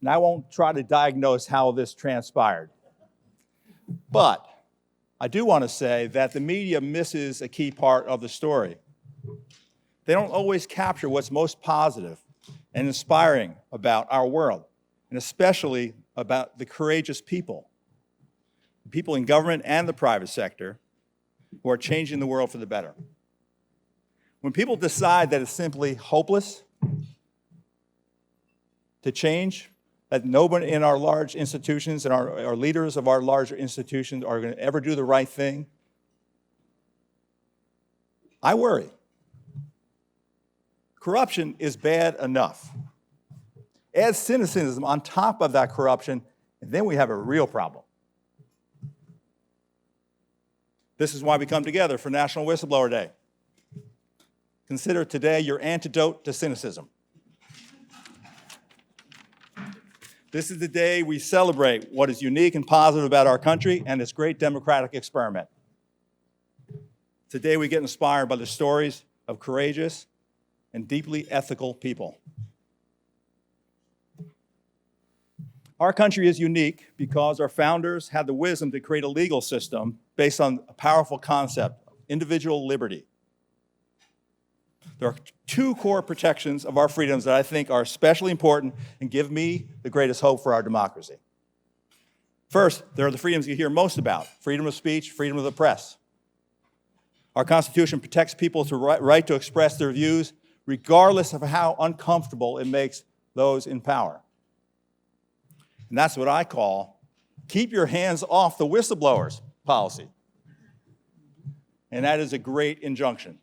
And I won't try to diagnose how this transpired. But I do want to say that the media misses a key part of the story. They don't always capture what's most positive and inspiring about our world, and especially about the courageous people in government and the private sector who are changing the world for the better. When people decide that it's simply hopeless to change, that nobody in our large institutions and our leaders of our larger institutions are going to ever do the right thing, I worry. Corruption is bad enough. Add cynicism on top of that corruption, and then we have a real problem. This is why we come together for National Whistleblower Day. Consider today your antidote to cynicism. This is the day we celebrate what is unique and positive about our country and its great democratic experiment. Today we get inspired by the stories of courageous and deeply ethical people. Our country is unique because our founders had the wisdom to create a legal system based on a powerful concept, individual liberty. There are two core protections of our freedoms that I think are especially important and give me the greatest hope for our democracy. First, there are the freedoms you hear most about: freedom of speech, freedom of the press. Our Constitution protects people's right to express their views regardless of how uncomfortable it makes those in power. And that's what I call keep your hands off the whistleblowers policy. And that is a great injunction.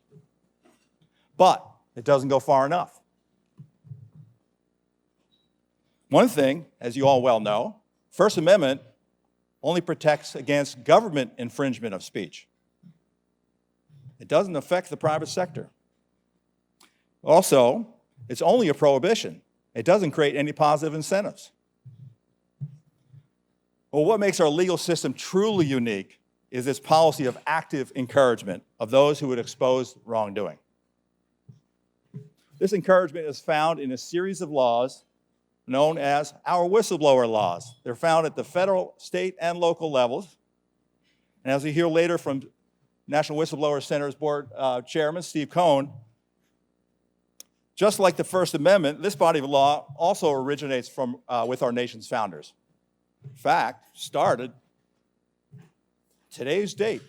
But it doesn't go far enough. One thing, as you all well know, First Amendment only protects against government infringement of speech. It doesn't affect the private sector. Also, it's only a prohibition. It doesn't create any positive incentives. Well, what makes our legal system truly unique is its policy of active encouragement of those who would expose wrongdoing. This encouragement is found in a series of laws known as our whistleblower laws. They're found at the federal, state, and local levels. And as we hear later from National Whistleblower Center's board chairman, Steve Cohn, just like the First Amendment, this body of law also originates with our nation's founders. In fact, started today's date,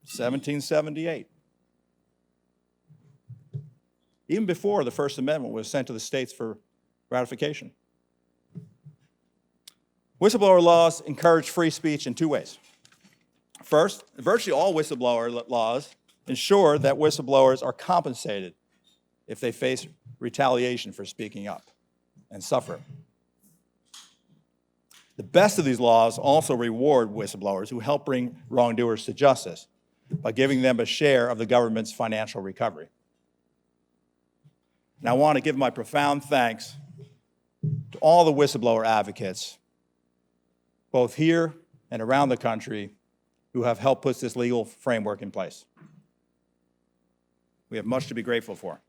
1778. Even before the First Amendment was sent to the states for ratification. Whistleblower laws encourage free speech in two ways. First, virtually all whistleblower laws ensure that whistleblowers are compensated if they face retaliation for speaking up and suffer. The best of these laws also reward whistleblowers who help bring wrongdoers to justice by giving them a share of the government's financial recovery. And I want to give my profound thanks to all the whistleblower advocates, both here and around the country, who have helped put this legal framework in place. We have much to be grateful for.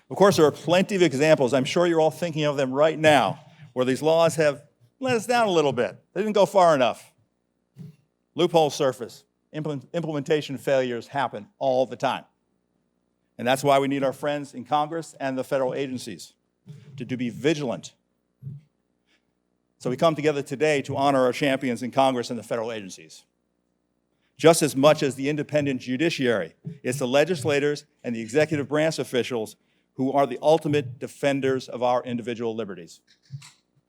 Of course, there are plenty of examples, I'm sure you're all thinking of them right now, where these laws have let us down a little bit. They didn't go far enough. Loopholes surface. Implementation failures happen all the time. And that's why we need our friends in Congress and the federal agencies to be vigilant. So we come together today to honor our champions in Congress and the federal agencies. Just as much as the independent judiciary, it's the legislators and the executive branch officials who are the ultimate defenders of our individual liberties.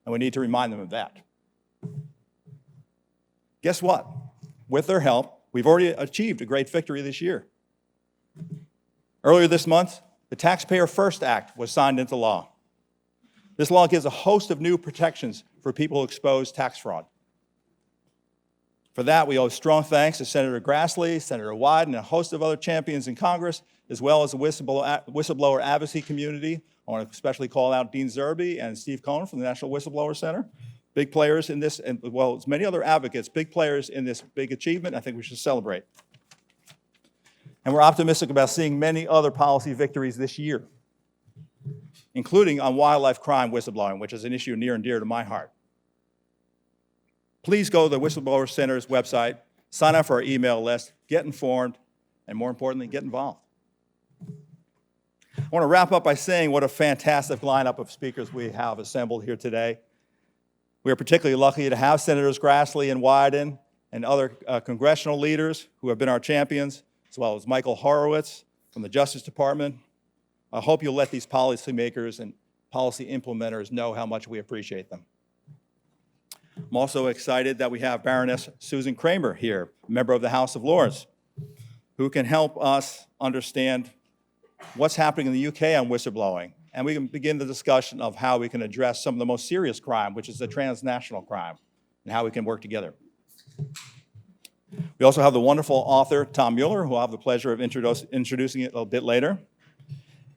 And we need to remind them of that. Guess what? With their help, we've already achieved a great victory this year. Earlier this month, the Taxpayer First Act was signed into law. This law gives a host of new protections for people who expose tax fraud. For that, we owe strong thanks to Senator Grassley, Senator Wyden, and a host of other champions in Congress, as well as the whistleblower advocacy community. I want to especially call out Dean Zerby and Steve Cohn from the National Whistleblower Center. Big players in this, and well, as many other advocates, big players in this big achievement. I think we should celebrate. And we're optimistic about seeing many other policy victories this year. including on wildlife crime whistleblowing, which is an issue near and dear to my heart. Please go to the Whistleblower Center's website, sign up for our email list, get informed, and more importantly, get involved. I want to wrap up by saying what a fantastic lineup of speakers we have assembled here today. We are particularly lucky to have Senators Grassley and Wyden and other congressional leaders who have been our champions, as well as Michael Horowitz from the Justice Department. I hope you'll let these policymakers and policy implementers know how much we appreciate them. I'm also excited that we have Baroness Susan Kramer here, a member of the House of Lords, who can help us understand what's happening in the UK on whistleblowing, and we can begin the discussion of how we can address some of the most serious crime, which is the transnational crime, and how we can work together. We also have the wonderful author, Tom Mueller, who I'll have the pleasure of introducing it a little bit later.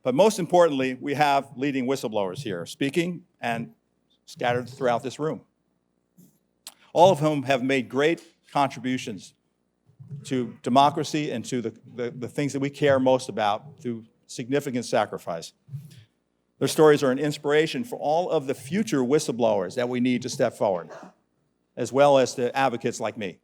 But most importantly, we have leading whistleblowers here, speaking and scattered throughout this room, all of whom have made great contributions to democracy and to the things that we care most about through significant sacrifice. Their stories are an inspiration for all of the future whistleblowers that we need to step forward, as well as to advocates like me.